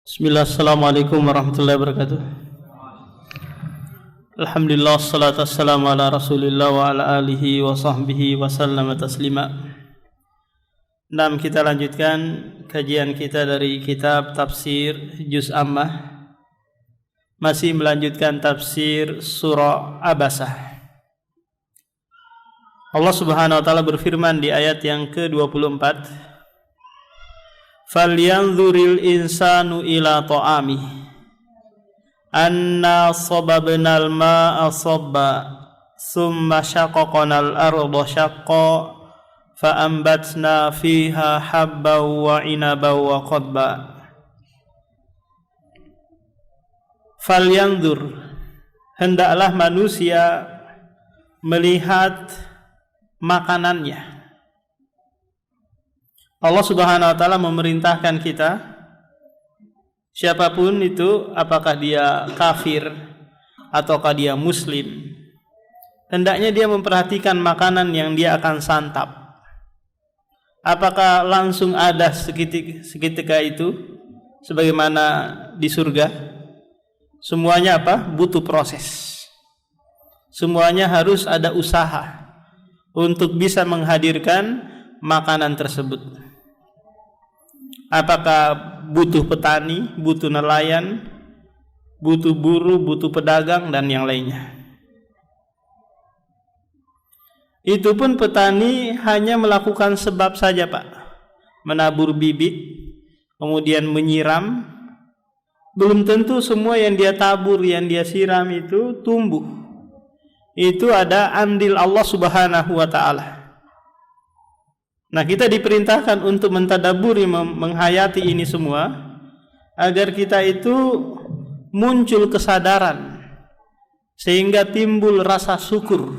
Bismillah, assalamualaikum warahmatullahi wabarakatuh. Alhamdulillah, salatu wassalamu ala rasulillah wa ala alihi wa sahbihi wa sallama taslima. Kita lanjutkan kajian kita dari kitab tafsir Juz Ammah. Masih melanjutkan tafsir surah Abasah. Allah subhanahu wa ta'ala berfirman di ayat yang ke-24, falyanzuril insanu ila ta'ami anna sababnal ma'a sabba summa syaqaqnal arda syaqqa fa'ambatna fiha habban wa inaban wa qadba. Falyanzur, hendaklah manusia melihat makanannya. Allah subhanahu wa ta'ala memerintahkan kita, siapapun itu, apakah dia kafir ataukah dia muslim, hendaknya dia memperhatikan makanan yang dia akan santap. Apakah langsung ada seketika itu sebagaimana di surga? Semuanya apa? Butuh proses. Semuanya harus ada usaha untuk bisa menghadirkan makanan tersebut. Apakah butuh petani, butuh nelayan, butuh buruh, butuh pedagang, dan yang lainnya. Itu pun petani hanya melakukan sebab saja, Pak. Menabur bibit, kemudian menyiram. Belum tentu semua yang dia tabur, yang dia siram itu tumbuh. Itu ada andil Allah subhanahu wa ta'ala. Nah, kita diperintahkan untuk mentadaburi, menghayati ini semua agar kita itu muncul kesadaran sehingga timbul rasa syukur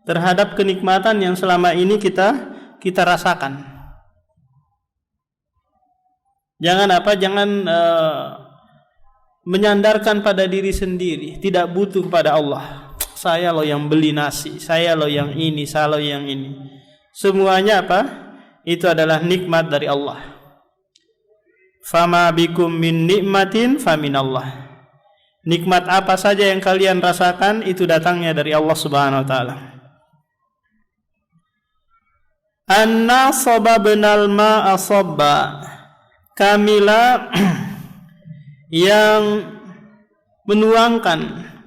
terhadap kenikmatan yang selama ini kita rasakan. Jangan menyandarkan pada diri sendiri, tidak butuh kepada Allah. Saya loh yang beli nasi, saya loh yang ini, saya loh yang ini. Semuanya apa? Itu adalah nikmat dari Allah. Fama bikum min nikmatin faminallah. Nikmat apa saja yang kalian rasakan itu datangnya dari Allah subhanahu wa ta'ala. Anna sababnal ma'a sabba. Kamilah yang menuangkan,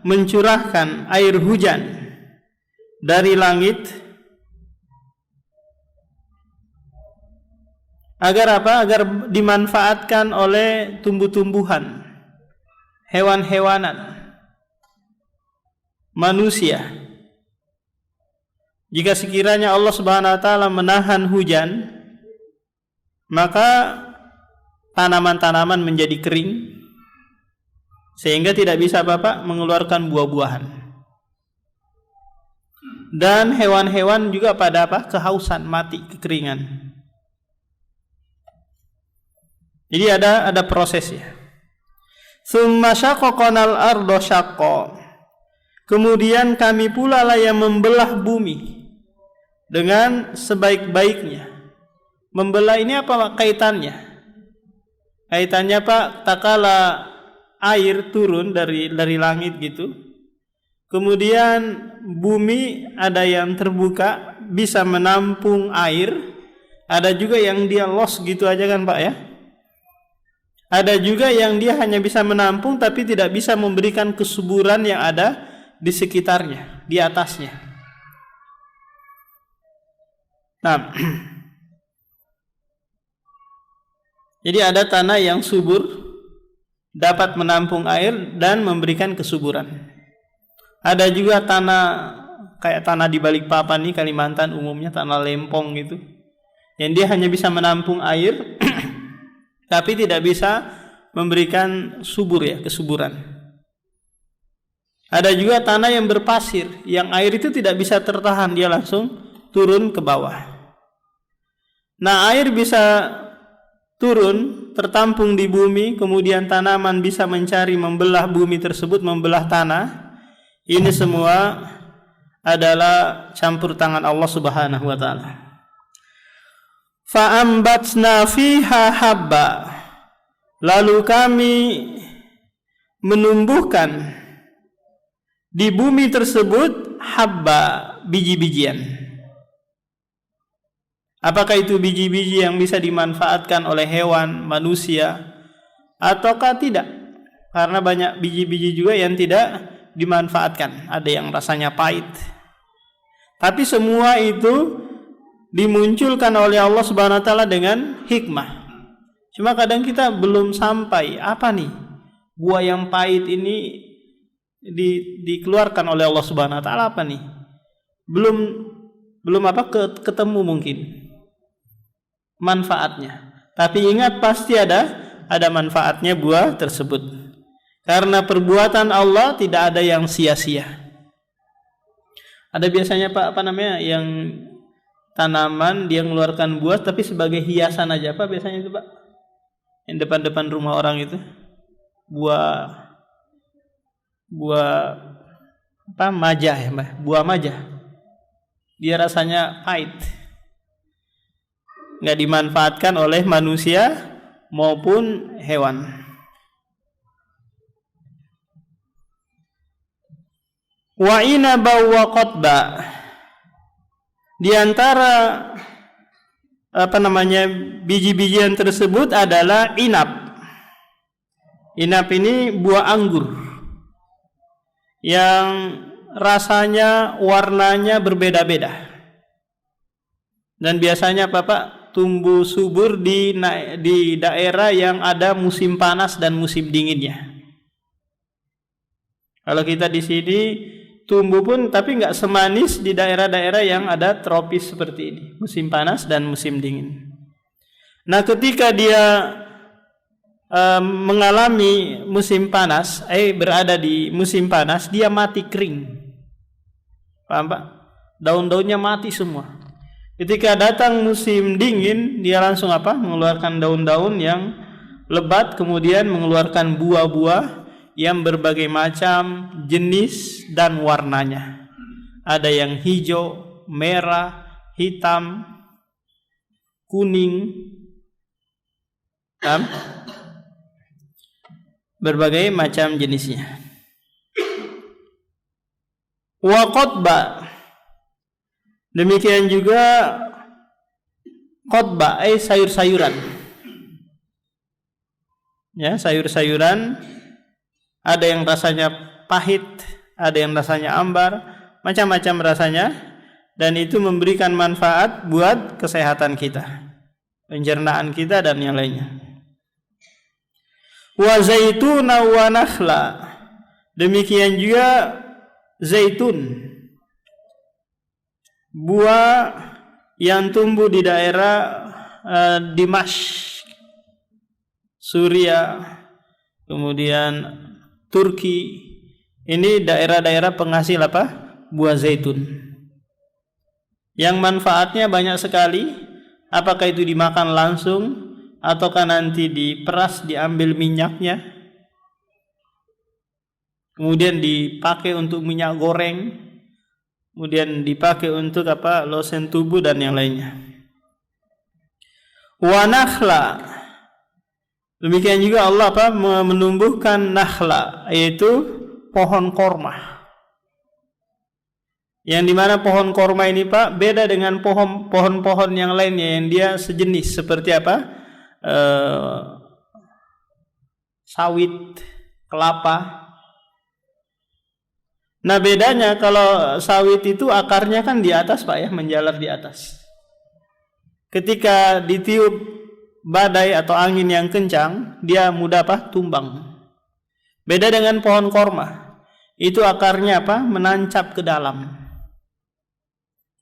mencurahkan air hujan dari langit. Agar apa? Agar dimanfaatkan oleh tumbuh-tumbuhan, hewan-hewanan, manusia. Jika sekiranya Allah subhanahu wa ta'ala menahan hujan, maka tanaman-tanaman menjadi kering, sehingga tidak bisa Bapak mengeluarkan buah-buahan. Dan hewan-hewan juga pada apa? Kehausan, mati, kekeringan. Jadi ada prosesnya. Tsumma syaqaqnal arda syaqqa. Kemudian kami pula lah yang membelah bumi dengan sebaik-baiknya. Membelah ini apa kaitannya? Kaitannya Pak, takala air turun dari langit gitu. Kemudian bumi ada yang terbuka bisa menampung air, ada juga yang dia los gitu aja kan Pak ya. Ada juga yang dia hanya bisa menampung tapi tidak bisa memberikan kesuburan yang ada di sekitarnya, di atasnya. Nah, jadi ada tanah yang subur, dapat menampung air dan memberikan kesuburan. Ada juga tanah kayak tanah di Balikpapan nih, Kalimantan umumnya tanah lempong gitu, yang dia hanya bisa menampung air tapi tidak bisa memberikan subur ya, kesuburan. Ada juga tanah yang berpasir, yang air itu tidak bisa tertahan, dia langsung turun ke bawah. Nah, air bisa turun, tertampung di bumi, kemudian tanaman bisa mencari, membelah bumi tersebut, membelah tanah. Ini semua adalah campur tangan Allah subhanahu wa ta'ala. Fa'ambatsna fiha habba. Lalu kami menumbuhkan di bumi tersebut habba, biji-bijian. Apakah itu biji-biji yang bisa dimanfaatkan oleh hewan, manusia, ataukah tidak? Karena banyak biji-biji juga yang tidak dimanfaatkan. Ada yang rasanya pahit. Tapi semua itu dimunculkan oleh Allah Subhanahu wa taala dengan hikmah. Cuma kadang kita belum sampai, apa nih buah yang pahit ini dikeluarkan oleh Allah Subhanahu wa taala, apa nih? Belum ketemu mungkin manfaatnya. Tapi ingat, pasti ada manfaatnya buah tersebut. Karena perbuatan Allah tidak ada yang sia-sia. Ada biasanya Pak, yang tanaman dia mengeluarkan buah tapi sebagai hiasan aja, Pak, biasanya itu Pak. Yang depan-depan rumah orang itu. Buah majah ya, Mbak. Buah majah. Dia rasanya pahit. Enggak dimanfaatkan oleh manusia maupun hewan. Wa inaba wa qotba. Di antara biji-bijian tersebut adalah inab. Inab ini buah anggur yang rasanya, warnanya berbeda-beda. Dan biasanya Bapak tumbuh subur di daerah yang ada musim panas dan musim dinginnya. Kalau kita di sini tumbuh pun tapi nggak semanis di daerah-daerah yang ada tropis seperti ini, musim panas dan musim dingin. Nah, ketika dia mengalami musim panas, berada di musim panas, dia mati kering. Paham Pak? Daun-daunnya mati semua. Ketika datang musim dingin, dia langsung mengeluarkan daun-daun yang lebat, kemudian mengeluarkan buah-buah yang berbagai macam jenis dan warnanya. Ada yang hijau, merah, hitam, kuning, berbagai macam jenisnya. Wa qotba, demikian juga qotba, sayur-sayuran. Ya, sayur-sayuran. Ada yang rasanya pahit, ada yang rasanya ambar, macam-macam rasanya, dan itu memberikan manfaat buat kesehatan kita, pencernaan kita dan yang lainnya. Wa zaituna wa nakhla, demikian juga zaitun, buah yang tumbuh di daerah Dimashq, Suriah, kemudian Turki. Ini daerah-daerah penghasil buah zaitun, yang manfaatnya banyak sekali. Apakah itu dimakan langsung ataukah nanti diperas, diambil minyaknya, kemudian dipakai untuk minyak goreng, kemudian dipakai untuk lotion tubuh dan yang lainnya. Wa nakhla, demikian juga Allah menumbuhkan nakhla, yaitu pohon korma. Yang dimana pohon korma ini Pak beda dengan pohon-pohon yang lainnya yang dia sejenis seperti sawit, kelapa. Nah, bedanya kalau sawit itu akarnya kan di atas Pak ya, menjalar di atas. Ketika ditiup badai atau angin yang kencang, dia mudah tumbang. Beda dengan pohon korma, itu akarnya menancap ke dalam,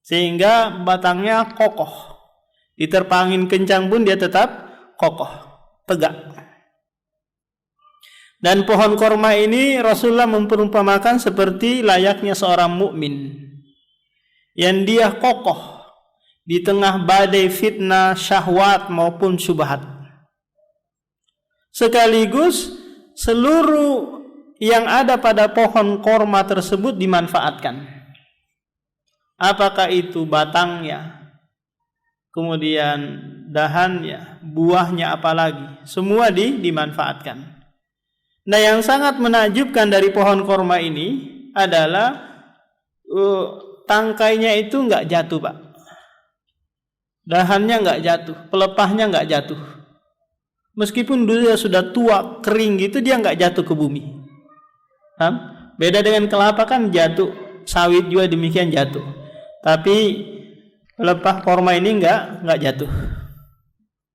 sehingga batangnya kokoh. Diterpa angin kencang pun dia tetap kokoh, tegak. Dan pohon korma ini Rasulullah memperumpamakan seperti layaknya seorang mukmin yang dia kokoh di tengah badai fitnah, syahwat maupun syubhat. Sekaligus seluruh yang ada pada pohon korma tersebut dimanfaatkan. Apakah itu batangnya, kemudian dahannya, buahnya apalagi, semua dimanfaatkan. Nah, yang sangat menakjubkan dari pohon korma ini adalah tangkainya itu nggak jatuh, Pak. Dahannya nggak jatuh, pelepahnya nggak jatuh. Meskipun dia sudah tua, kering gitu, dia nggak jatuh ke bumi. Paham? Beda dengan kelapa kan jatuh, sawit juga demikian jatuh. Tapi pelepah korma ini nggak jatuh.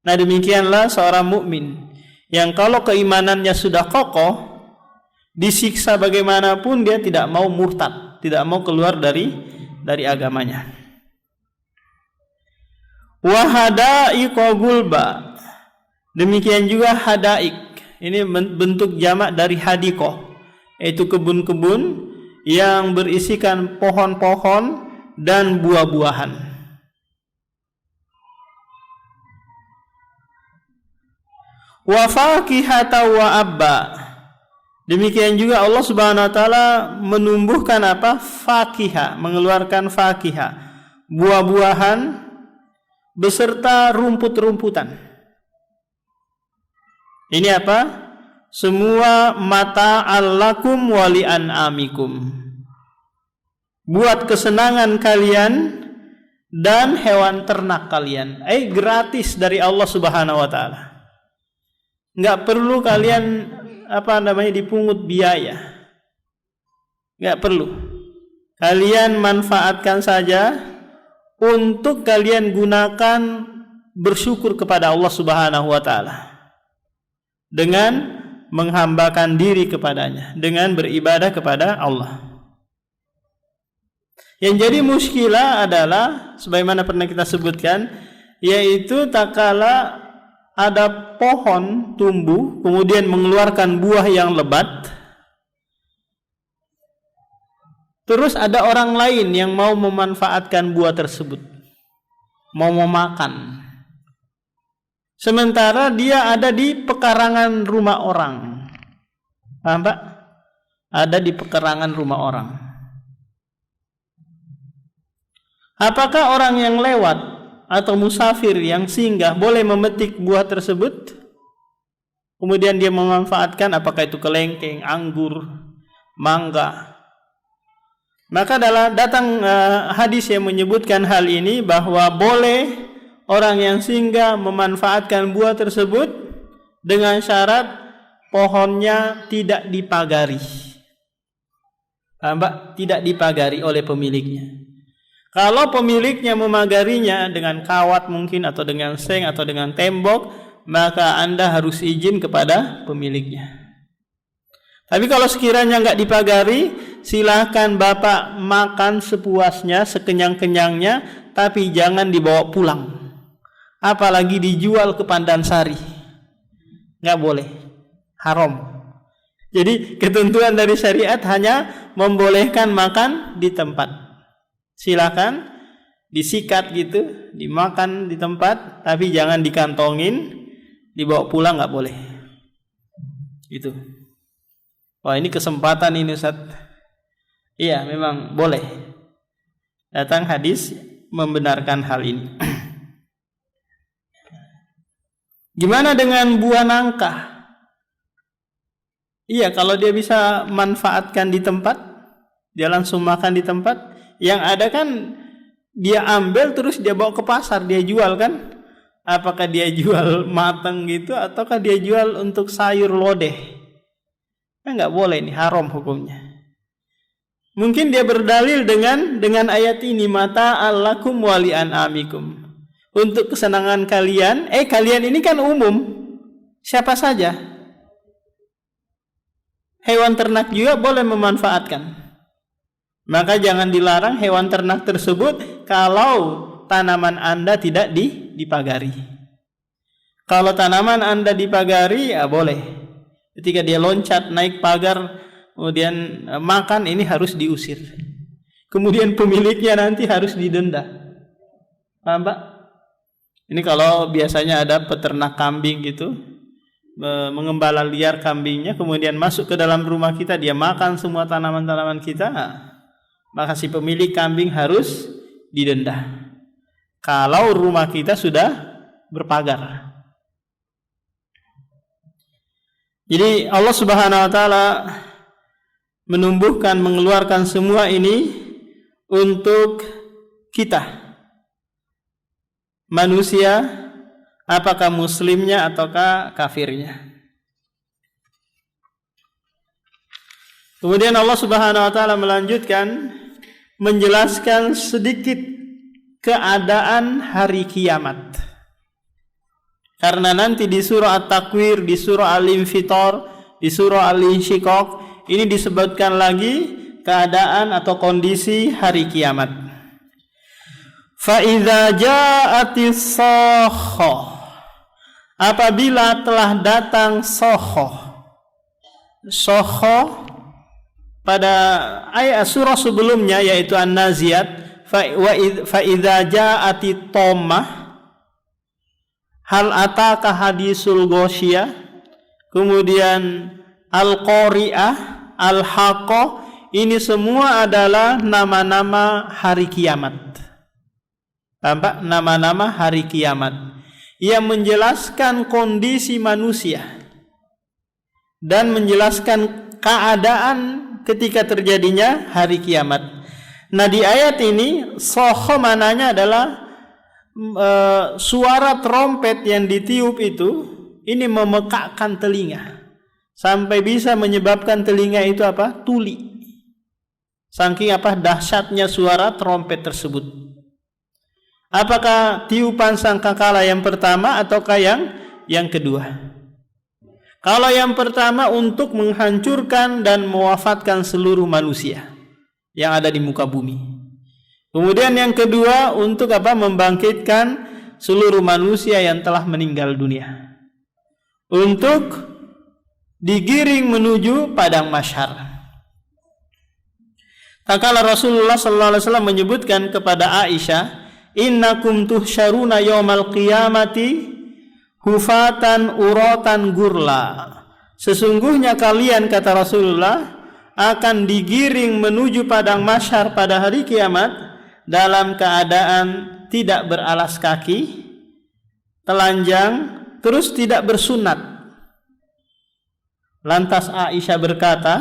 Nah, demikianlah seorang mukmin yang kalau keimanannya sudah kokoh, disiksa bagaimanapun dia tidak mau murtad, tidak mau keluar dari agamanya. Wa hadaiqa gulba. Demikian juga hadaik. Ini bentuk jamak dari hadiqah, yaitu kebun-kebun yang berisikan pohon-pohon dan buah-buahan. Wa fakihata wa abba. Demikian juga Allah Subhanahu wa taala menumbuhkan apa? Fakihah, mengeluarkan fakihah, buah-buahan beserta rumput-rumputan. Ini apa? Semua mata allakum wali an'amikum. Buat kesenangan kalian dan hewan ternak kalian. Gratis dari Allah Subhanahu wa taala. Enggak perlu kalian dipungut biaya. Enggak perlu. Kalian manfaatkan saja untuk kalian gunakan bersyukur kepada Allah Subhanahu wa taala dengan menghambakan diri kepadanya, dengan beribadah kepada Allah. Yang jadi muskilah adalah sebagaimana pernah kita sebutkan, yaitu tak kala ada pohon tumbuh kemudian mengeluarkan buah yang lebat, terus ada orang lain yang mau memanfaatkan buah tersebut, mau memakan. Sementara dia ada di pekarangan rumah orang. Paham, Pak? Ada di pekarangan rumah orang. Apakah orang yang lewat atau musafir yang singgah boleh memetik buah tersebut? Kemudian dia memanfaatkan, apakah itu kelengkeng, anggur, mangga. Maka datang hadis yang menyebutkan hal ini, bahwa boleh orang yang singgah memanfaatkan buah tersebut dengan syarat pohonnya tidak dipagari. Mbak, tidak dipagari oleh pemiliknya. Kalau pemiliknya memagarinya dengan kawat mungkin, atau dengan seng, atau dengan tembok, maka Anda harus izin kepada pemiliknya. Tapi kalau sekiranya nggak dipagari, silahkan Bapak makan sepuasnya, sekenyang-kenyangnya, tapi jangan dibawa pulang. Apalagi dijual ke Pandansari. Nggak boleh. Haram. Jadi ketentuan dari syariat hanya membolehkan makan di tempat. Silahkan disikat gitu, dimakan di tempat, tapi jangan dikantongin, dibawa pulang nggak boleh. Itu. Wah, ini kesempatan ini Ustaz. Iya, memang boleh. Datang hadis membenarkan hal ini. Gimana dengan buah nangka? Iya, kalau dia bisa manfaatkan di tempat, dia langsung makan di tempat. Yang ada kan dia ambil terus dia bawa ke pasar, dia jual kan? Apakah dia jual matang gitu, ataukah dia jual untuk sayur lodeh? Nggak boleh, ini haram hukumnya. Mungkin dia berdalil dengan ayat ini, mata allakum wali an'amikum, untuk kesenangan kalian. Kalian ini kan umum, siapa saja, hewan ternak juga boleh memanfaatkan. Maka jangan dilarang hewan ternak tersebut kalau tanaman Anda tidak dipagari. Kalau tanaman Anda dipagari, ya boleh. Ketika dia loncat naik pagar kemudian makan, ini harus diusir. Kemudian pemiliknya nanti harus didenda. Paham, Pak? Ini kalau biasanya ada peternak kambing gitu, mengembala liar kambingnya, kemudian masuk ke dalam rumah kita, dia makan semua tanaman-tanaman kita, maka si pemilik kambing harus didenda. Kalau rumah kita sudah berpagar. Jadi Allah Subhanahu wa taala menumbuhkan, mengeluarkan semua ini untuk kita manusia, apakah muslimnya ataukah kafirnya. Kemudian Allah Subhanahu wa taala melanjutkan menjelaskan sedikit keadaan hari kiamat. Karena nanti di surah At-Takwir, di surah Al-Infitar, di surah Al-Insyiqaq ini disebutkan lagi keadaan atau kondisi hari kiamat. Fa idza ja'atis sakhah, apabila telah datang sakhah. Sakhah pada ayat surah sebelumnya yaitu An-Naziat, fa idza ja'atit tammah, hal ataka hadisul ghasyiyah, kemudian Al-Qari'ah, Al-Haqqah, ini semua adalah nama-nama hari kiamat. Tampak nama-nama hari kiamat yang menjelaskan kondisi manusia dan menjelaskan keadaan ketika terjadinya hari kiamat. Nah, di ayat ini sokho mananya adalah suara trompet yang ditiup itu ini memekakkan telinga sampai bisa menyebabkan telinga itu apa? Tuli. Saking apa dahsyatnya suara trompet tersebut. Apakah tiupan sangkakala yang pertama ataukah yang kedua? Kalau yang pertama untuk menghancurkan dan mewafatkan seluruh manusia yang ada di muka bumi. Kemudian yang kedua untuk apa? Membangkitkan seluruh manusia yang telah meninggal dunia. Untuk digiring menuju padang mahsyar. Tatkala Rasulullah sallallahu alaihi wasallam menyebutkan kepada Aisyah, "Innakum tuhsyaruna yaumal qiyamati hufatan uratan gurla." Sesungguhnya kalian, kata Rasulullah, akan digiring menuju padang mahsyar pada hari kiamat dalam keadaan tidak beralas kaki, telanjang, terus tidak bersunat. Lantas Aisyah berkata,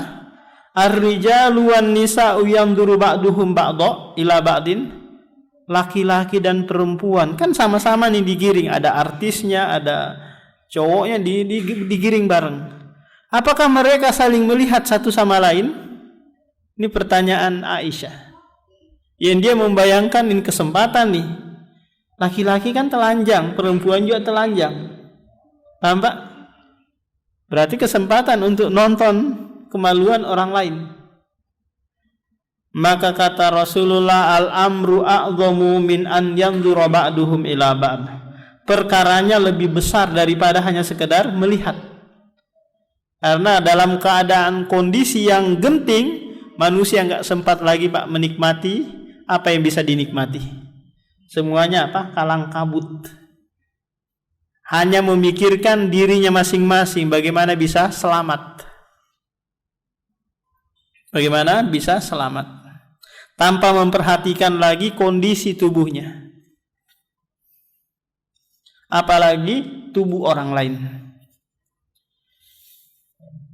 "Ar-rijalu wan nisa'u yamduru ba'duhum ba'dha ila ba'din." Laki-laki dan perempuan kan sama-sama nih digiring, ada artisnya, ada cowoknya digiring bareng. Apakah mereka saling melihat satu sama lain? Ini pertanyaan Aisyah. Yang dia membayangkan ini kesempatan nih. Laki-laki kan telanjang, perempuan juga telanjang. Paham Pak? Berarti kesempatan untuk nonton kemaluan orang lain. Maka kata Rasulullah, al-amru a'dhamu min an yanzura ba'duhum ila ba'd. Perkaranya lebih besar daripada hanya sekedar melihat. Karena dalam keadaan kondisi yang genting, manusia enggak sempat lagi Pak menikmati apa yang bisa dinikmati. Semuanya apa? Kalang kabut. Hanya memikirkan dirinya masing-masing bagaimana bisa selamat. Bagaimana bisa selamat. Tanpa memperhatikan lagi kondisi tubuhnya. Apalagi tubuh orang lain.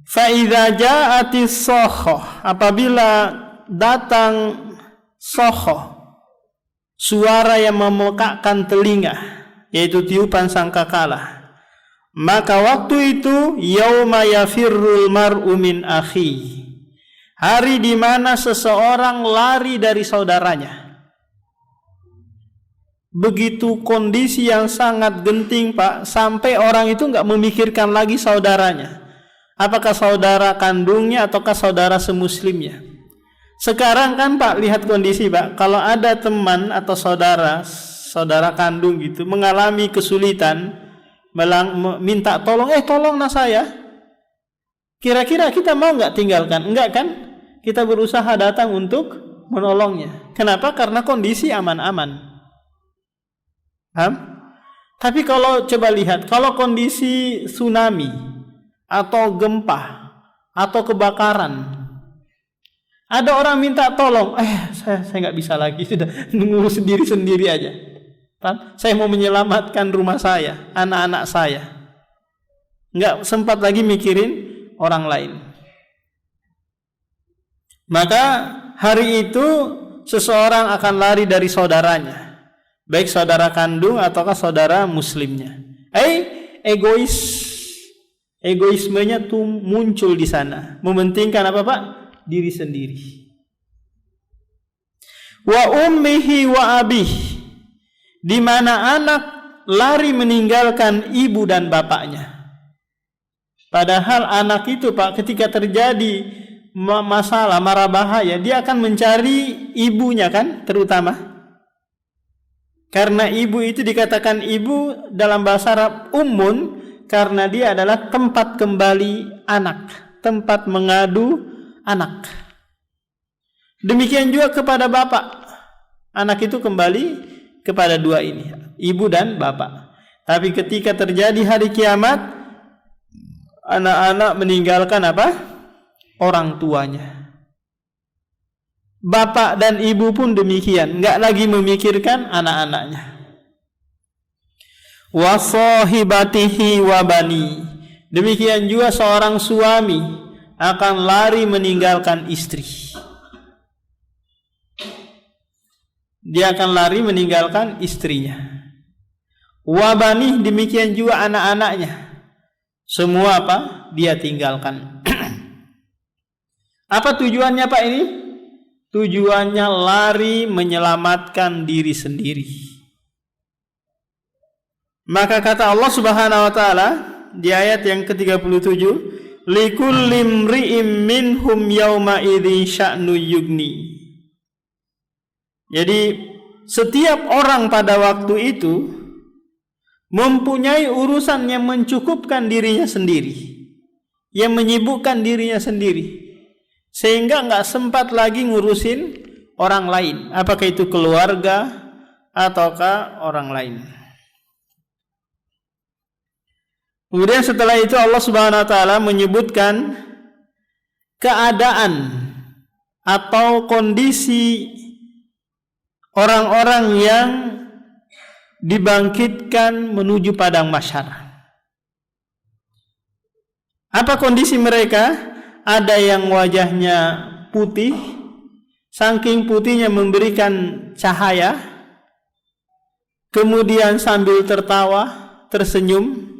Fa idza ja'atis sakhah, apabila datang sakhah, suara yang memekakkan telinga, yaitu tiupan sangkakala, maka waktu itu yauma yafirrul mar'u min akhi, hari di mana seseorang lari dari saudaranya. Begitu kondisi yang sangat genting Pak, sampai orang itu enggak memikirkan lagi saudaranya. Apakah saudara kandungnya ataukah saudara semuslimnya. Sekarang kan Pak, lihat kondisi Pak, kalau ada teman atau saudara kandung gitu mengalami kesulitan, minta tolong, tolonglah saya. Kira-kira kita mau nggak tinggalkan? Enggak kan? Kita berusaha datang untuk menolongnya. Kenapa? Karena kondisi aman-aman. Paham? Tapi kalau coba lihat, kalau kondisi tsunami atau gempa atau kebakaran, ada orang minta tolong, saya nggak bisa lagi, sudah ngurus sendiri aja. Saya mau menyelamatkan rumah saya, anak-anak saya. Enggak sempat lagi mikirin orang lain. Maka hari itu seseorang akan lari dari saudaranya, baik saudara kandung ataukah saudara muslimnya. Egoismenya tuh muncul di sana, mementingkan apa Pak? Diri sendiri. Wa ummihi wa abih, di mana anak lari meninggalkan ibu dan bapaknya. Padahal anak itu Pak, ketika terjadi masalah, mara bahaya, dia akan mencari ibunya kan, terutama. Karena ibu itu dikatakan ibu dalam bahasa Arab ummun, karena dia adalah tempat kembali anak, tempat mengadu anak. Demikian juga kepada bapak. Anak itu kembali kepada dua ini, ibu dan bapak. Tapi ketika terjadi hari kiamat, anak-anak meninggalkan apa? Orang tuanya. Bapak dan ibu pun demikian, enggak lagi memikirkan anak-anaknya. Wa sahibatihi wa bani. Demikian juga seorang suami akan lari meninggalkan istri. Dia akan lari meninggalkan istrinya. Wa bani, demikian juga anak-anaknya. Semua apa? Dia tinggalkan. Apa tujuannya Pak ini? Tujuannya lari menyelamatkan diri sendiri. Maka kata Allah Subhanahu wa taala di ayat yang ke-37, likulli imri'im minhum yauma idzin sya'nu yugni. Jadi setiap orang pada waktu itu mempunyai urusan yang mencukupkan dirinya sendiri, yang menyibukkan dirinya sendiri, sehingga enggak sempat lagi ngurusin orang lain, apakah itu keluarga ataukah orang lain. Kemudian setelah itu Allah Subhanahu wa taala menyebutkan keadaan atau kondisi orang-orang yang dibangkitkan menuju padang mahsyar. Apa kondisi mereka? Ada yang wajahnya putih, saking putihnya memberikan cahaya, kemudian sambil tertawa, tersenyum.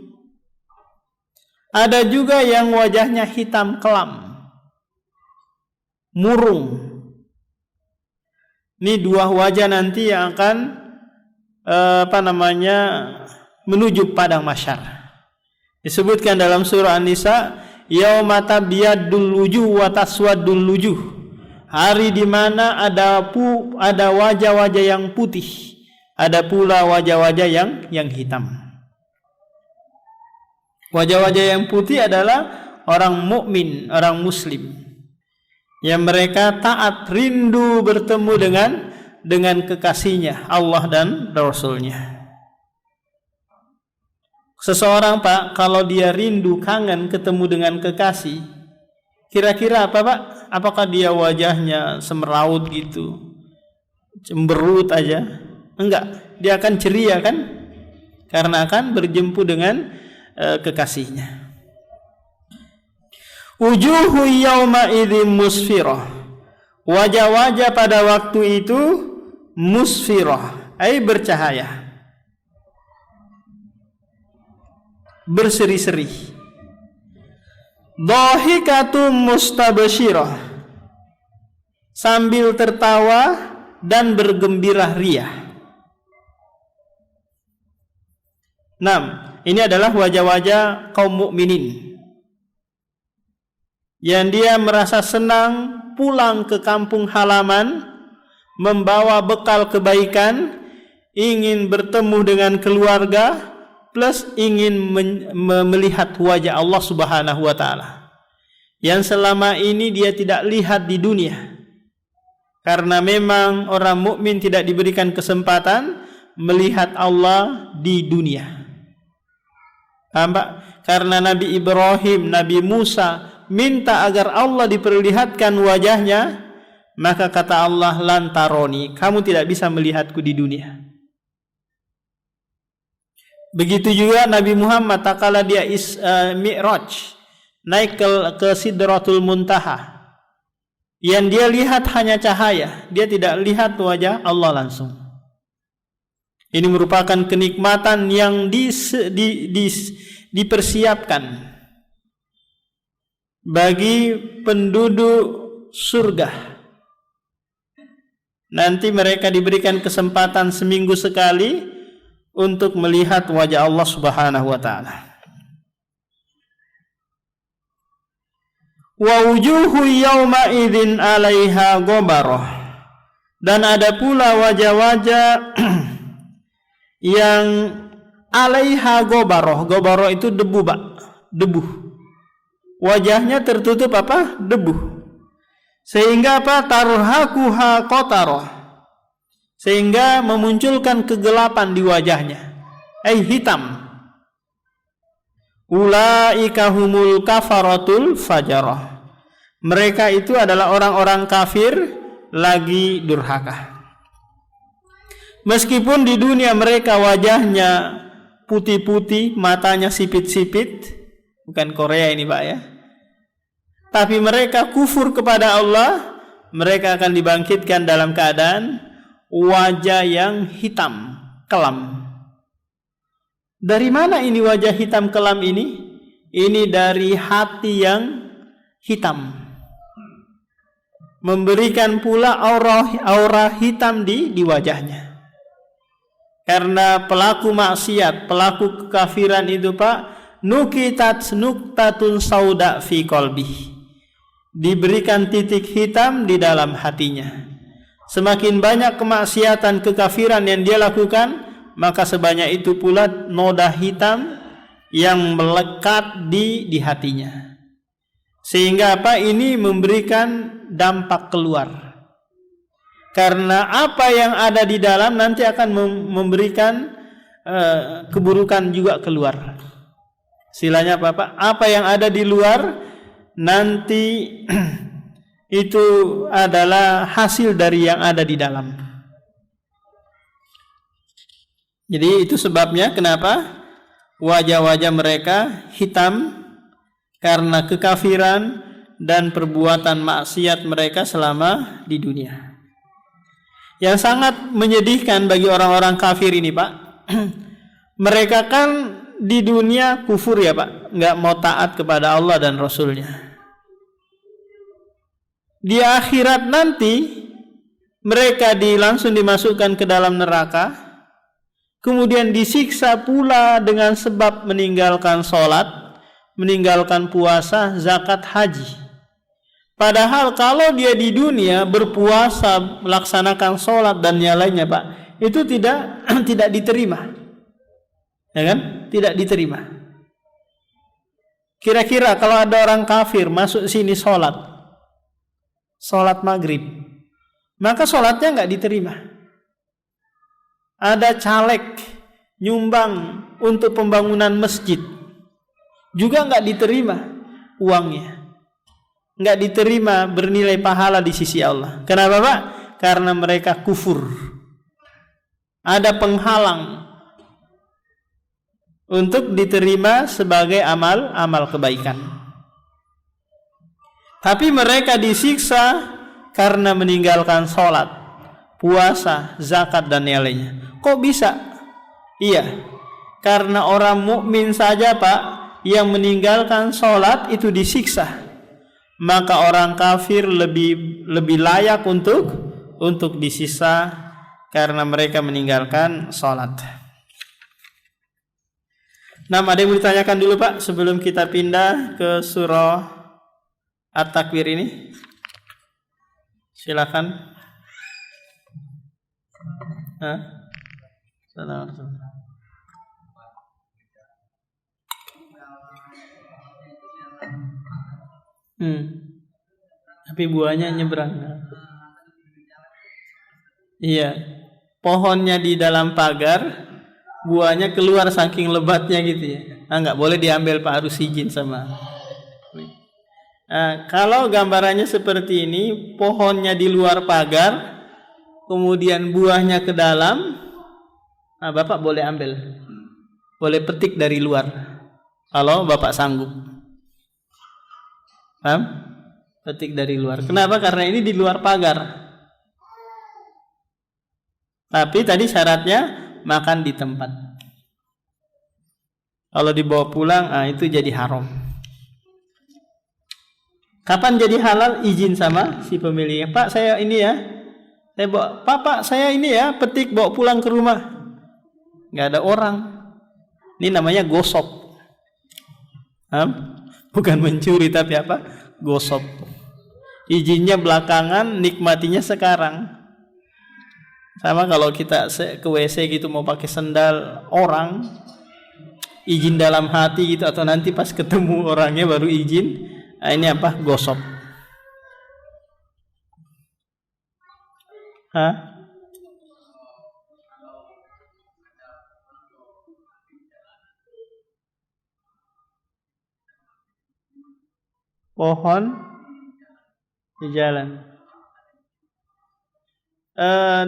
Ada juga yang wajahnya hitam kelam, murung. Ini dua wajah nanti yang akan menuju padang mahsyar. Disebutkan dalam surah An-Nisa, yauma tabyadul wujuh wa taswaddul wujuh. Hari di mana ada wajah-wajah yang putih, ada pula wajah-wajah yang hitam. Wajah-wajah yang putih adalah orang mukmin, orang muslim, yang mereka taat, rindu bertemu dengan kekasihnya Allah dan Rasulnya. Seseorang Pak, kalau dia rindu, kangen ketemu dengan kekasih, kira-kira apa Pak? Apakah dia wajahnya semeraut gitu, cemberut aja? Enggak, dia akan ceria kan? Karena akan berjumpa dengan kekasihnya. Wujuhu yawma idzin musfirah. Wajah-wajah pada waktu itu musfirah, ay bercahaya, berseri-seri. Dhahikatum mustabsyirah, sambil tertawa dan bergembira ria. 6. Ini adalah wajah-wajah kaum mukminin yang dia merasa senang pulang ke kampung halaman, membawa bekal kebaikan, ingin bertemu dengan keluarga, plus ingin melihat wajah Allah Subhanahu wa taala yang selama ini dia tidak lihat di dunia. Karena memang orang mukmin tidak diberikan kesempatan melihat Allah di dunia. Karena Nabi Ibrahim, Nabi Musa minta agar Allah diperlihatkan wajahnya, maka kata Allah, lantaroni, kamu tidak bisa melihatku di dunia. Begitu juga Nabi Muhammad tatkala dia Mi'raj, naik ke Sidratul Muntaha. Yang dia lihat hanya cahaya, dia tidak lihat wajah Allah langsung. Ini merupakan kenikmatan yang dipersiapkan bagi penduduk surga. Nanti mereka diberikan kesempatan seminggu sekali untuk melihat wajah Allah Subhanahu wa taala. Wa wujuhu yawma idzin 'alaiha ghabarah. Dan ada pula wajah-wajah yang 'alaiha ghabarah. Ghabarah itu debu, Pak. Debu. Wajahnya tertutup apa? Debu. Sehingga apa? Tarhaquha qatarah. Sehingga memunculkan kegelapan di wajahnya. Hitam. Ulaika humul kafaratul fajarah. Mereka itu adalah orang-orang kafir lagi durhaka. Meskipun di dunia mereka wajahnya putih-putih, matanya sipit-sipit, bukan Korea ini Pak ya, tapi mereka kufur kepada Allah, mereka akan dibangkitkan dalam keadaan wajah yang hitam, kelam. Dari mana ini wajah hitam kelam ini? Ini dari hati yang hitam, memberikan pula aura hitam di wajahnya. Karena pelaku maksiat, pelaku kekafiran itu Pak, nuktatun sauda fi qalbi, diberikan titik hitam di dalam hatinya. Semakin banyak kemaksiatan kekafiran yang dia lakukan, maka sebanyak itu pula noda hitam yang melekat di hatinya. Sehingga apa? Ini memberikan dampak keluar. Karena apa yang ada di dalam nanti akan memberikan keburukan juga keluar. Istilahnya apa Pak? Apa yang ada di luar nanti itu adalah hasil dari yang ada di dalam. Jadi itu sebabnya kenapa wajah-wajah mereka hitam, karena kekafiran dan perbuatan maksiat mereka selama di dunia. Yang sangat menyedihkan bagi orang-orang kafir ini Pak, mereka kan di dunia kufur ya Pak, nggak mau taat kepada Allah dan Rasulnya. Di akhirat nanti mereka langsung dimasukkan ke dalam neraka, kemudian disiksa pula dengan sebab meninggalkan sholat, meninggalkan puasa, zakat, haji. Padahal kalau dia di dunia berpuasa, melaksanakan sholat dan yang lainnya Pak, itu tidak diterima, ya kan? Tidak diterima. Kira-kira kalau ada orang kafir masuk sini sholat maghrib, maka sholatnya nggak diterima. Ada caleg nyumbang untuk pembangunan masjid, juga nggak diterima uangnya, nggak diterima bernilai pahala di sisi Allah. Kenapa Pak? Karena mereka kufur. Ada penghalang untuk diterima sebagai amal kebaikan. Tapi mereka disiksa karena meninggalkan sholat, puasa, zakat dan yang lainnya. Kok bisa? Iya, karena orang mukmin saja Pak yang meninggalkan sholat itu disiksa, maka orang kafir lebih layak untuk disiksa karena mereka meninggalkan sholat. Nah, ada yang mau ditanyakan dulu Pak sebelum kita pindah ke surah At-Takwir ini? Silakan. Tapi buahnya nyebrang. Iya, pohonnya di dalam pagar, buahnya keluar saking lebatnya gitu ya. Nggak boleh diambil Pak, harus izin sama. Kalau gambarannya seperti ini, pohonnya di luar pagar, kemudian buahnya ke dalam, Bapak boleh ambil. boleh petik dari luar kalau Bapak sanggup. Paham? Petik dari luar. Kenapa? Karena ini di luar pagar. Tapi tadi syaratnya makan di tempat. Kalau dibawa pulang, itu jadi haram. Kapan jadi halal? Izin sama si pemiliknya. Pak, saya ini ya. Saya bawa, Pak, saya ini ya, petik bawa pulang ke rumah. Nggak ada orang. Ini namanya gosop. Bukan mencuri tapi apa? Gosop. Izinnya belakangan, nikmatinya sekarang. Sama kalau kita ke WC gitu mau pakai sendal orang, izin dalam hati gitu, atau nanti pas ketemu orangnya baru izin. Ini apa? Gosop. Pohon di jalan.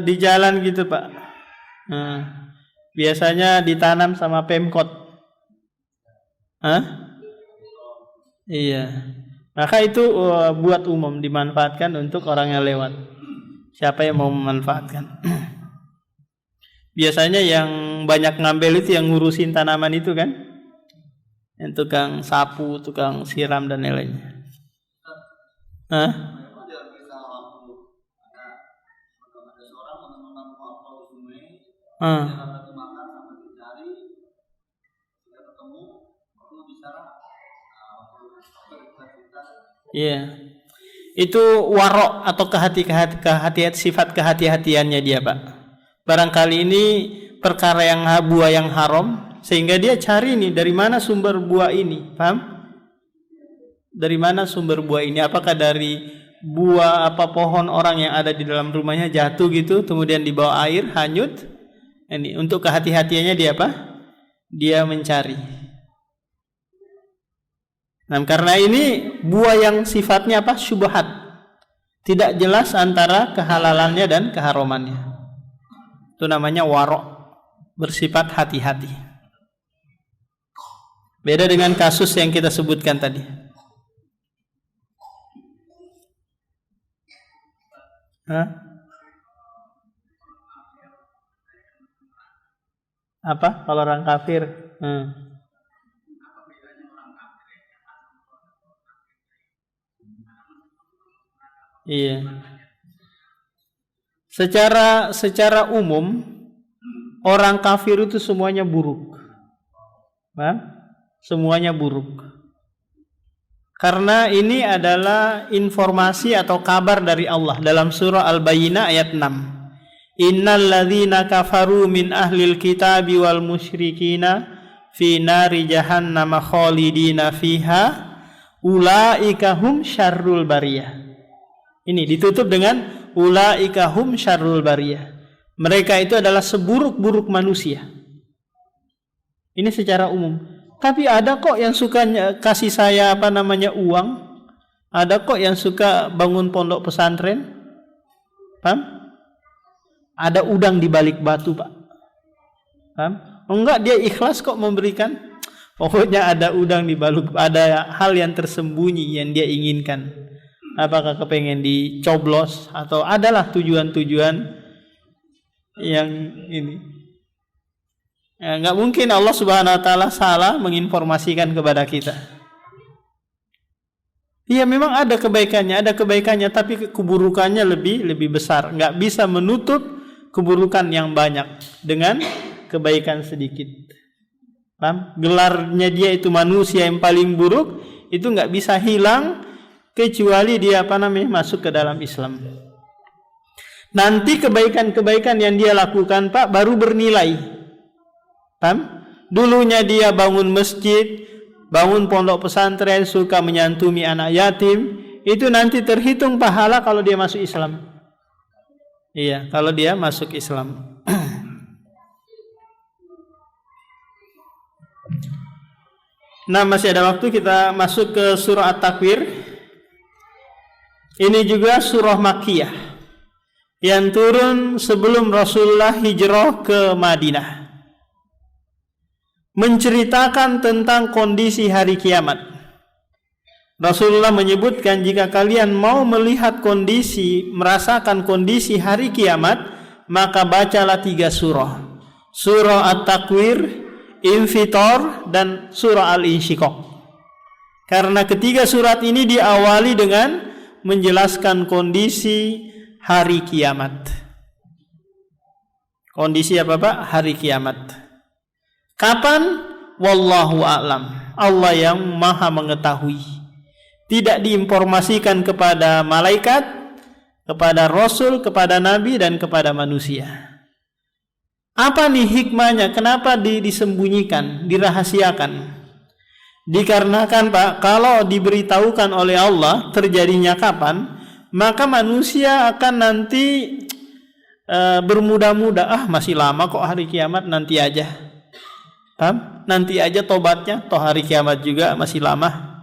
Di jalan gitu Pak. Biasanya ditanam sama Pemkot. Iya. Maka itu buat umum, dimanfaatkan untuk orang yang lewat. Siapa yang mau memanfaatkan? Biasanya yang banyak ngambil itu yang ngurusin tanaman itu kan? Yang tukang sapu, tukang siram dan lain-lainnya. Iya. Itu warok atau kehati-hatian, sifat kehati-hatiannya dia, Pak. Barangkali ini perkara yang buah yang haram, sehingga dia cari nih dari mana sumber buah ini, paham? Dari mana sumber buah ini? Apakah dari buah apa pohon orang yang ada di dalam rumahnya jatuh gitu, kemudian dibawa air hanyut? Ini untuk kehati-hatiannya dia apa? Dia mencari. Nah, karena ini buah yang sifatnya apa? Syubhat. Tidak jelas antara kehalalannya dan keharamannya. Itu namanya warok, bersifat hati-hati. Beda dengan kasus yang kita sebutkan tadi. Apa? Kalau orang kafir? Iya. Secara umum orang kafir itu semuanya buruk. Semuanya buruk. Karena ini adalah informasi atau kabar dari Allah dalam surah Al-Bayyinah ayat 6. Innal ladzina kafaru min ahlil kitabi wal musyrikina fi nari jahannam khalidina fiha ulaika hum syarrul bariyah. Ini ditutup dengan ulaika hum syarrul bariyah. Mereka itu adalah seburuk-buruk manusia. Ini secara umum. Tapi ada kok yang suka kasih saya uang. Ada kok yang suka bangun pondok pesantren. Paham? Ada udang di balik batu, Pak. Paham? Enggak, dia ikhlas kok memberikan. Pokoknya ada udang di balik, ada hal yang tersembunyi yang dia inginkan. Apakah kepengen dicoblos atau adalah tujuan-tujuan yang ini. Enggak mungkin Allah Subhanahu wa taala salah menginformasikan kepada kita. Iya, memang ada kebaikannya, tapi keburukannya lebih besar. Enggak bisa menutup keburukan yang banyak dengan kebaikan sedikit. Paham? Gelarnya dia itu manusia yang paling buruk, itu enggak bisa hilang kecuali dia masuk ke dalam Islam. Nanti kebaikan-kebaikan yang dia lakukan, Pak, baru bernilai. Paham? Dulunya dia bangun masjid, bangun pondok pesantren, suka menyantuni anak yatim, itu nanti terhitung pahala kalau dia masuk Islam. Iya, kalau dia masuk Islam. Nah, masih ada waktu, kita masuk ke surah At-Takwir. Ini juga surah Makkiyah yang turun sebelum Rasulullah hijrah ke Madinah. menceritakan tentang kondisi hari kiamat. Rasulullah menyebutkan, jika kalian mau melihat kondisi, merasakan kondisi hari kiamat, maka bacalah 3 surah. Surah At-Takwir, Infitor, dan surah Al-Insyiqaq. Karena ketiga surat ini diawali dengan menjelaskan kondisi hari kiamat. Kondisi apa Pak? Hari kiamat. Kapan? Wallahu a'lam. Allah yang maha mengetahui. Tidak diinformasikan kepada malaikat, kepada rasul, kepada nabi, dan kepada manusia. Apa nih hikmahnya? Kenapa disembunyikan, dirahasiakan? Dikarenakan Pak, kalau diberitahukan oleh Allah terjadinya kapan, maka manusia akan nanti bermudah-mudah, masih lama kok hari kiamat, nanti aja. Paham? Nanti aja tobatnya, toh hari kiamat juga masih lama.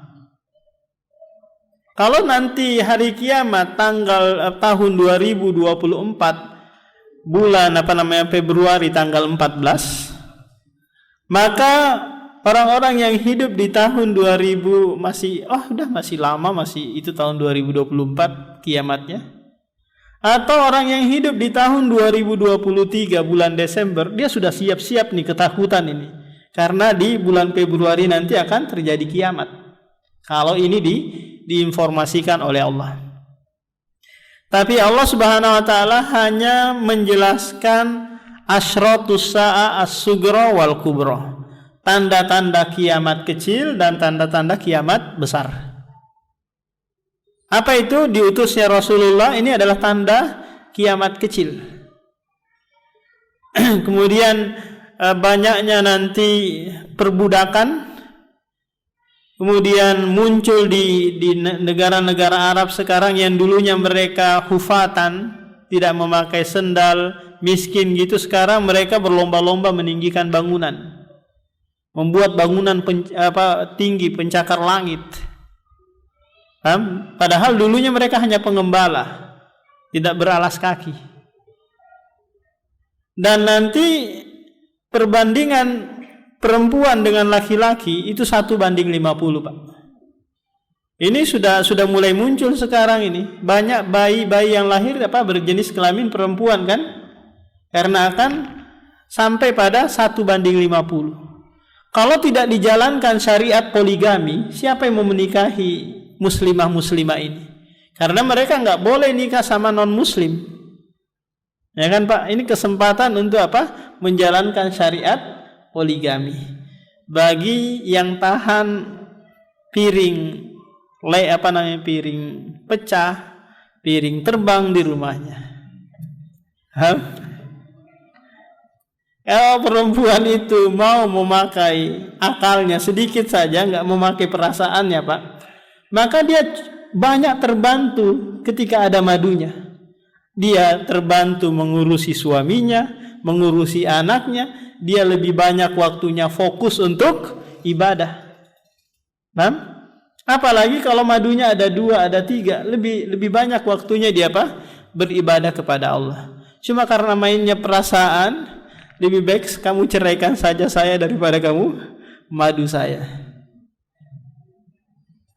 Kalau nanti hari kiamat tahun 2024 bulan Februari tanggal 14, maka orang-orang yang hidup di tahun 2000 masih lama, masih itu tahun 2024 kiamatnya. Atau orang yang hidup di tahun 2023 bulan Desember, dia sudah siap-siap nih ketakutan ini. Karena di bulan Februari nanti akan terjadi kiamat. Kalau ini diinformasikan oleh Allah. Tapi Allah Subhanahu wa taala hanya menjelaskan asyratus sa'a as-sughra wal kubra. Tanda-tanda kiamat kecil dan tanda-tanda kiamat besar. Apa itu? Diutusnya Rasulullah ini adalah tanda kiamat kecil. Kemudian banyaknya nanti perbudakan. Kemudian muncul di negara-negara Arab sekarang yang dulunya mereka hufatan, tidak memakai sendal, miskin gitu, sekarang mereka berlomba-lomba meninggikan bangunan, membuat bangunan tinggi, pencakar langit. Padahal dulunya mereka hanya pengembala, tidak beralas kaki. Dan nanti perbandingan perempuan dengan laki-laki itu 1:50 Pak. Ini sudah mulai muncul sekarang ini. Banyak bayi-bayi yang lahir berjenis kelamin perempuan kan? Karena akan sampai pada 1:50. Kalau tidak dijalankan syariat poligami, siapa yang mau menikahi muslimah-muslimah ini? Karena mereka nggak boleh nikah sama non-muslim. Ya kan Pak? Ini kesempatan untuk menjalankan syariat poligami. Bagi yang tahan piring pecah, piring terbang di rumahnya. Kalau perempuan itu mau memakai akalnya sedikit saja, nggak memakai perasaannya Pak, maka dia banyak terbantu ketika ada madunya. Dia terbantu mengurusi suaminya, mengurusi anaknya. Dia lebih banyak waktunya fokus untuk ibadah. Apalagi kalau madunya ada 2, ada 3, lebih banyak waktunya dia beribadah kepada Allah. Cuma karena mainnya perasaan, lebih baik kamu ceraikan saja saya daripada kamu madu saya.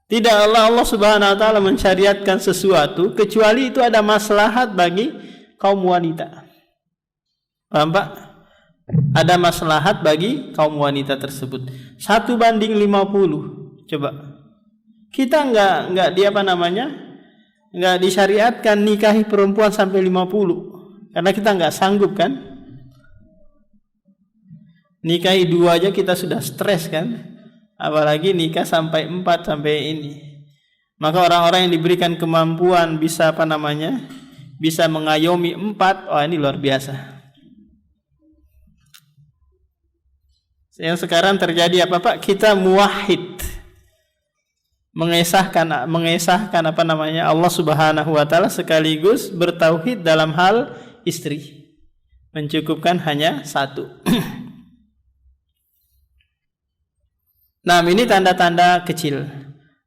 Tidak, Allah Subhanahu wa taala mensyariatkan sesuatu kecuali itu ada maslahat bagi kaum wanita. Paham Pak? Ada maslahat bagi kaum wanita tersebut. 1:50. Coba. Kita enggak enggak disyariatkan nikahi perempuan sampai 50. Karena kita enggak sanggup kan? Nikahi 2 aja kita sudah stres kan? Apalagi nikah sampai 4 sampai ini. Maka orang-orang yang diberikan kemampuan bisa bisa mengayomi 4, ini luar biasa. Yang sekarang terjadi apa Pak? Kita muwahhid, mengesahkan Allah Subhanahu wa taala sekaligus bertauhid dalam hal istri. Mencukupkan hanya 1. Nah, ini tanda-tanda kecil.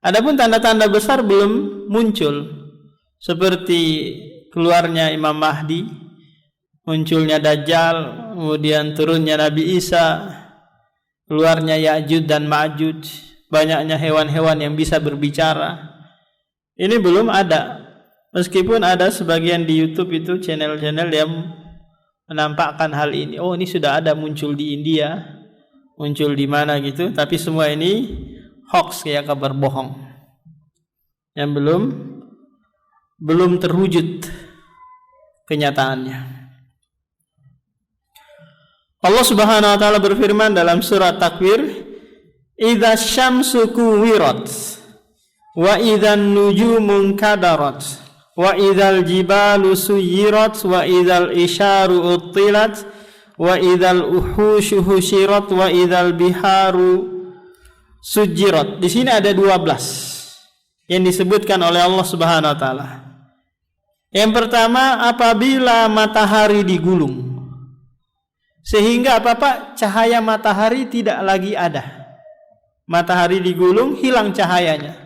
Adapun tanda-tanda besar belum muncul. Seperti keluarnya Imam Mahdi, munculnya Dajjal, kemudian turunnya Nabi Isa, keluarnya Ya'juj dan Ma'juj, banyaknya hewan-hewan yang bisa berbicara. Ini belum ada. Meskipun ada sebagian di YouTube itu channel-channel yang menampakkan hal ini. Oh, ini sudah ada, muncul di India, muncul di mana gitu. Tapi semua ini hoax, kayak kabar bohong yang belum terwujud kenyataannya. Allah Subhanahu wa taala berfirman dalam surat Takwir, "Idza syamsu kuwirat wa idzan nujumu kadarat wa idzal jibalu suyirat wa idzal isyaru uttilat wa idzal uhushu husyirat wa idzal biharu sujirat." Di sini ada 12 yang disebutkan oleh Allah Subhanahu wa taala. Yang pertama, apabila matahari digulung sehingga apa-apa cahaya matahari tidak lagi ada. Matahari digulung, hilang cahayanya.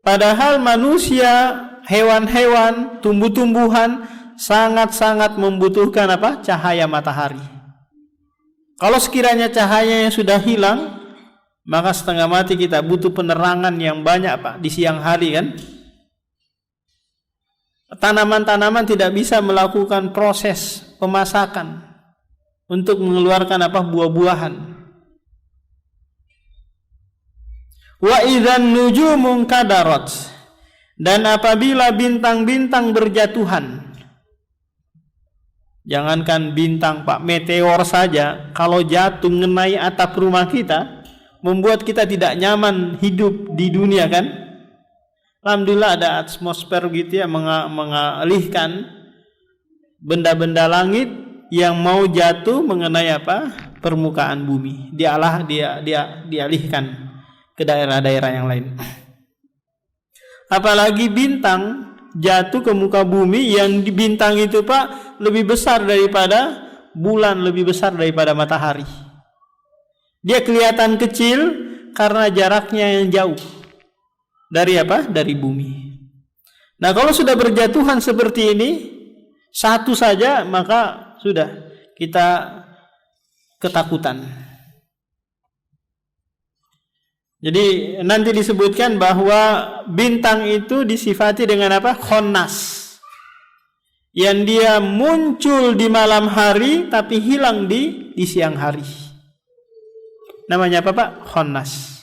Padahal manusia, hewan-hewan, tumbuh-tumbuhan sangat-sangat membutuhkan apa? Cahaya matahari. Kalau sekiranya cahayanya sudah hilang, maka setengah mati kita, butuh penerangan yang banyak Pak di siang hari kan. Tanaman-tanaman tidak bisa melakukan proses pemasakan untuk mengeluarkan apa? Buah-buahan. Wa idzan nujumu kadarat, dan apabila bintang-bintang berjatuhan. Jangankan bintang Pak, meteor saja kalau jatuh mengenai atap rumah kita membuat kita tidak nyaman hidup di dunia kan. Alhamdulillah ada atmosfer gitu ya, mengalihkan benda-benda langit yang mau jatuh mengenai apa? Permukaan bumi. Dialihkan ke daerah-daerah yang lain. Apalagi bintang jatuh ke muka bumi, yang di bintang itu Pak lebih besar daripada bulan, lebih besar daripada matahari. Dia kelihatan kecil karena jaraknya yang jauh dari apa? Dari bumi. Nah, kalau sudah berjatuhan seperti ini satu saja, maka sudah kita ketakutan. Jadi nanti disebutkan bahwa bintang itu disifati dengan apa? Khonnas. Yang dia muncul di malam hari tapi hilang di siang hari. Namanya apa Pak? Khonnas.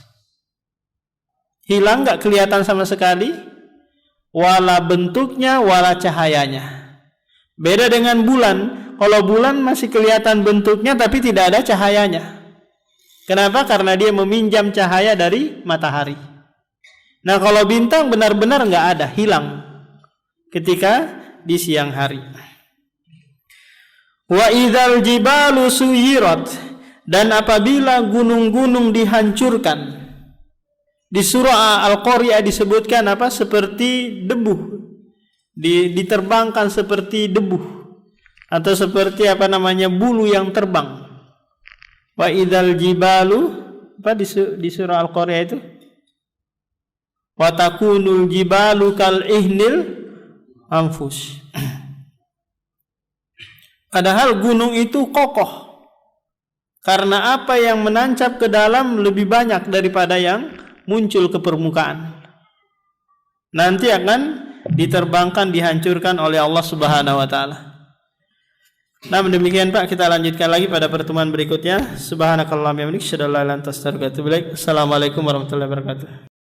Hilang, gak kelihatan sama sekali, wala bentuknya wala cahayanya. Beda dengan bulan. Kalau bulan masih kelihatan bentuknya tapi tidak ada cahayanya. Kenapa? Karena dia meminjam cahaya dari matahari. Nah, kalau bintang benar-benar gak ada, hilang ketika di siang hari. Wa idzal jibalu suyirat, dan apabila gunung-gunung dihancurkan. Di surah Al-Qari'ah disebutkan apa? Seperti debu, diterbangkan seperti debu, atau seperti apa namanya, bulu yang terbang. Wa idzal jibalu, apa di surah Al-Qari'ah itu? Wa takunul jibalu kal ihnil anfus. Padahal gunung itu kokoh karena apa yang menancap ke dalam lebih banyak daripada yang muncul ke permukaan. Nanti akan diterbangkan, dihancurkan oleh Allah Subhanahu wa taala. Nah, demikian Pak, kita lanjutkan lagi pada pertemuan berikutnya. Subhanakallahumma wa bihamdika asyhadu an la ilaha illa anta astaghfiruka wa atubu ilaik. Assalamualaikum warahmatullahi wabarakatuh.